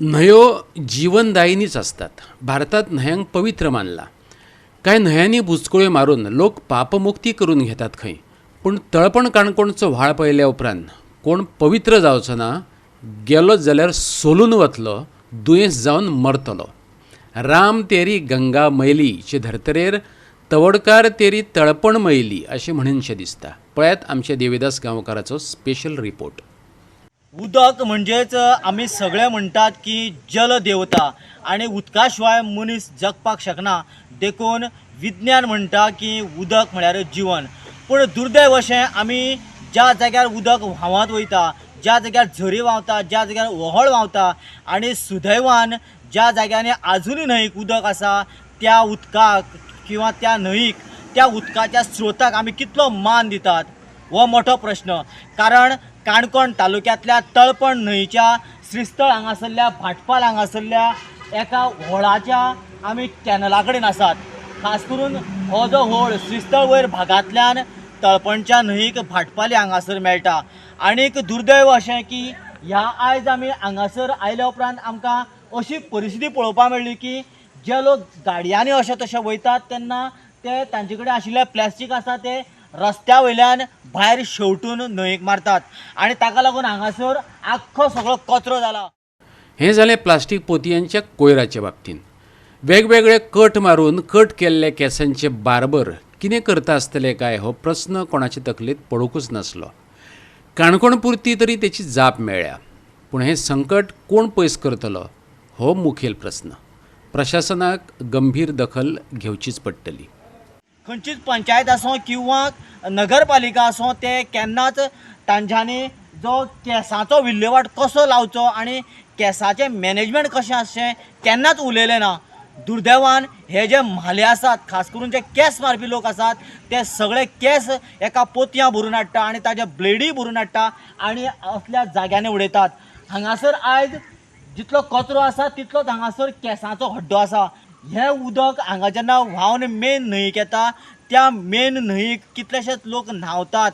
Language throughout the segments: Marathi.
न्हंयो जीवनदायिनीच असतात. भारतात न्हयांक पवित्र मानला. कांय न्हंयांनी बुचकुळ्यो मारून लोक पापमुक्ती करून घेतात खंय. पूण तळपण काणकोणचो व्हाळ पळयल्या उपरांत कोण पवित्र जावचो ना, गेलो जाल्यार सोलून वतलो, दुयेंस जावन मरतलो. राम तेरी गंगा मैलीचे धर्तरेर तवडकार तेरी तळपण मैली अशें म्हणीनशें दिसता. पळयात आमच्या देविदास गांवकाराचो स्पेशल रिपोर्ट. उदक म्हणजेच आमी सगळे म्हणटात की जल देवता आणि उदका शिवाय मनीस जगपाक शकना. देखून विज्ञान म्हणटा की उदक म्हळ्यार जीवन. पूण दुर्दैव अशें आमी ज्या जाग्यार उदक व्हांवत वयता, ज्या जाग्यार झरी व्हांवता, ज्या जाग्यार व्हळ व्हांवता आनी सुदैवान ज्या जाग्यांनी आजुनूय न्हंयक उदक आसा त्या उदकाक किंवा त्या न्हंयक त्या उदकाच्या स्रोताक आमी कितलो मान दितात हो मोठो प्रश्न. कारण काणकोण तालुक्यांतल्या तळपण न्हंयच्या श्रीस्थळ हांगासरल्या भाटपाल हांगासरल्या एका व्हळाच्या आमी कॅनला कडेन आसात. खास करून हो जो व्हळ श्रीस्थळ वयर भागांतल्यान तळपणच्या न्हंयक भाटपाली हांगासर मेळटा. आनीक दुर्दैव अशें की ह्या आयज आमी हांगासर आयल्या उपरांत आमकां अशी परिस्थिती पळोवपाक मेळ्ळी की जे लोक गाडयांनी अशे तशे वयतात तेन्ना ते तांचे कडेन आशिल्ले प्लास्टीक आसा ते रस्त्या वयल्यान भायर शेवटून न्हंयक मारतात आनी ताका लागून हांगासर आख्खो सगळो कचरो जाला. हें जालें प्लास्टीक पोतयांच्या कोयराच्या बाबतींत. वेगवेगळे कट मारून कट केल्ल्या केंसांचे बार्बर कितें करता आसतले काय हो प्रस्न कोणाचे तकलेंत पडूंकच नासलो. काणकोण पुरती तरी तेची जाप मेळ्ळ्या. पूण हें संकट कोण पयस करतलो हो मुखेल प्रस्न. प्रशासनाक गंभीर दखल घेवचीच पडटली. खंयचीच पंचायत आसूं किंवा नगरपालिका आसूं ते केन्नाच तांच्यांनी जो केंसाचो विल्लेवाट कसो लावचो आनी केंसाचें मॅनेजमेंट कशें आसचें केन्नाच उलयलें ना. दुर्दैवान हे जे म्हाले आसात, खास करून जे केंस मारपी लोक आसात ते सगळे केंस एका पोतयां भरून हाडटा आनी ताजे ब्लेडी भरून हाडटा आनी असल्या जाग्यांनी उडयतात. हांगासर आयज जितलो कचरो आसा तितलोच हांगासर केंसाचो हड्डो आसा. हें उदक हांगा जेन्ना व्हांवन मेन न्हंयक येता त्या मेन न्हंयक कितलेशेच लोक न्हांवतात.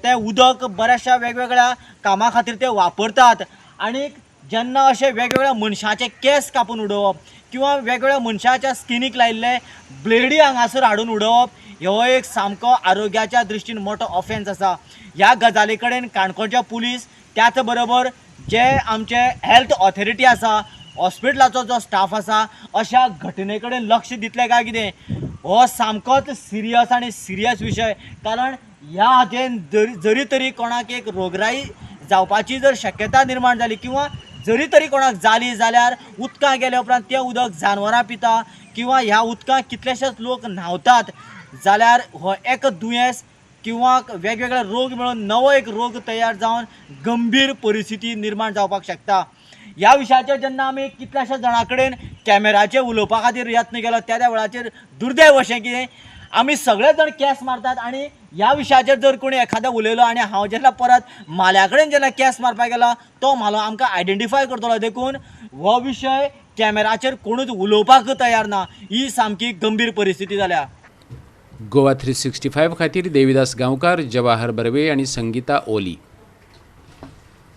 तें उदक बऱ्याचशा वेगवेगळ्या कामा खातीर ते वापरतात. आनी जेन्ना अशे वेगवेगळ्या मनशाचे केंस कापून उडोवप किंवा वेगवेगळ्या मनशाच्या स्किनीक लायिल्ले ब्लेडी हांगासर हाडून उडोवप हो एक सामको आरोग्याच्या दृश्टीन मोठो ऑफेन्स आसा. ह्या गजाली कडेन काणकोणच्या पुलीस त्याच बरोबर जे आमचे हेल्थ ऑथॉरिटी आसा, हॉस्पिटलाचो जो स्टाफ आसा अशा घटने कडेन लक्ष दितले काय कितें हो सामकोच सिरियस आनी सिरियस विशय. कारण ह्या हाचेन जरी तरी कोणाक एक रोगराई जावपाची जर शक्यता निर्माण जाली किंवा जरी तरी कोणाक जाली जाल्यार उदकां गेल्या उपरांत तें उदक जानवरां पिता किंवा ह्या उदकांत कितलेशेच लोक न्हांवतात जाल्यार हो एक दुयेंस किंवा वेगवेगळे रोग मेळून नवो एक रोग तयार जावन गंभीर परिस्थिती निर्माण जावपाक शकता. ह्या विशयाचेर जेन्ना आमी कितल्याशाच जाणां कडेन कॅमेराचेर उलोवपा खातीर यत्न केलो त्या वेळाचेर दुर्दैव अशें की आमी सगळे जाण केंस मारतात आनी ह्या विशयाचेर जर कोणी एखादो उलयलो आनी हांव जेन्ना परत म्हाल्या कडेन जेन्ना केंस मारपाक गेलो तो म्हालो आमकां आयडेंटिफाय करतलो. देखून हो विशय कॅमेराचेर कोणूच उलोवपाक तयार ना. ही सामकी गंभीर परिस्थिती जाल्या. गोवा 365 खातीर देविदास गांवकार, जवाहर बर्वे आनी संगीता ओली.